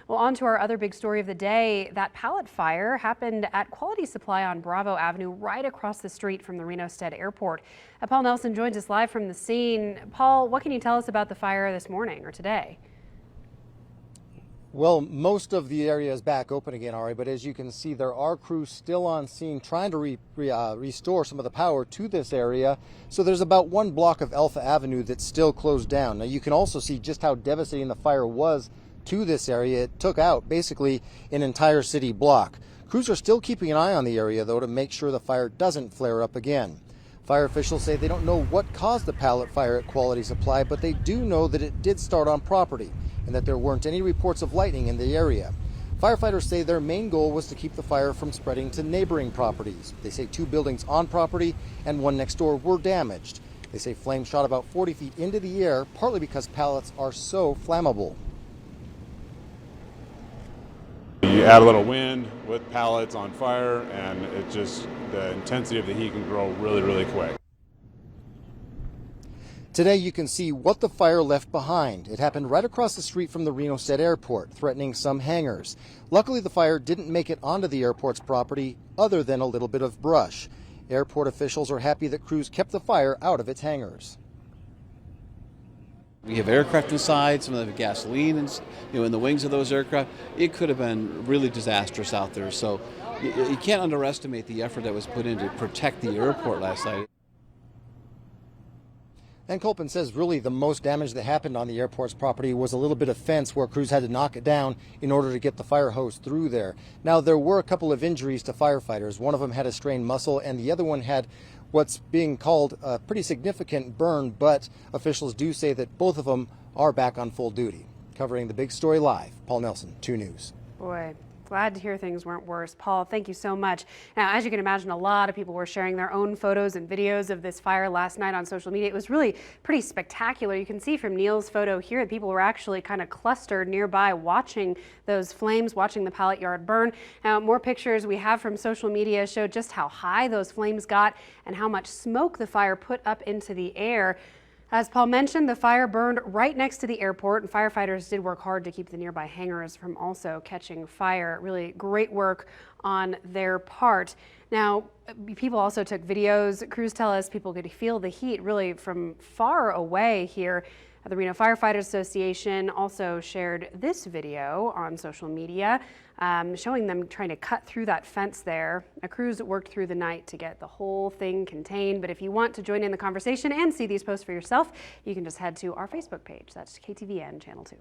Well, on to our other big story of the day. That pallet fire happened at Quality Supply on Bravo Avenue, right across the street from the Reno-Stead airport. Paul Nelson joins us live from the scene. Paul, what can you tell us about the fire this morning or today? Well, most of the area is back open again, Ari, but as you can see, there are crews still on scene trying to restore some of the power to this area. So there's about one block of Alpha Avenue that's still closed down. Now, you can also see just how devastating the fire was to this area. It took out basically an entire city block. Crews are still keeping an eye on the area, though, to make sure the fire doesn't flare up again. Fire officials say they don't know what caused the pallet fire at Quality Supply, but they do know that it did start on property and that there weren't any reports of lightning in the area. Firefighters say their main goal was to keep the fire from spreading to neighboring properties. They say 2 buildings on property and one next door were damaged. They say flames shot about 40 feet into the air, partly because pallets are so flammable. You add a little wind with pallets on fire, and it just, the intensity of the heat can grow really, really quick. Today you can see what the fire left behind. It happened right across the street from the Reno-Stead airport, threatening some hangars. Luckily, the fire didn't make it onto the airport's property, other than a little bit of brush. Airport officials are happy that crews kept the fire out of its hangars. We have aircraft inside, some of them have gasoline in the wings of those aircraft. It could have been really disastrous out there. So you can't underestimate the effort that was put in to protect the airport last night. And Kulpin says really the most damage that happened on the airport's property was a little bit of fence where crews had to knock it down in order to get the fire hose through there. Now, there were a couple of injuries to firefighters. One of them had a strained muscle and the other one had what's being called a pretty significant burn, but officials do say that both of them are back on full duty. Covering the big story live, Paul Nelson, 2 News. Boy, glad to hear things weren't worse. Paul, thank you so much. Now, as you can imagine, a lot of people were sharing their own photos and videos of this fire last night on social media. It was really pretty spectacular. You can see from Neil's photo here that people were actually kind of clustered nearby watching those flames, watching the pallet yard burn. Now, more pictures we have from social media show just how high those flames got and how much smoke the fire put up into the air. As Paul mentioned, the fire burned right next to the airport, and firefighters did work hard to keep the nearby hangars from also catching fire. Really great work on their part. Now, people also took videos. Crews tell us people could feel the heat really from far away here. The Reno Firefighters Association also shared this video on social media showing them trying to cut through that fence there. Crews worked through the night to get the whole thing contained. But if you want to join in the conversation and see these posts for yourself, you can just head to our Facebook page. That's KTVN Channel 2.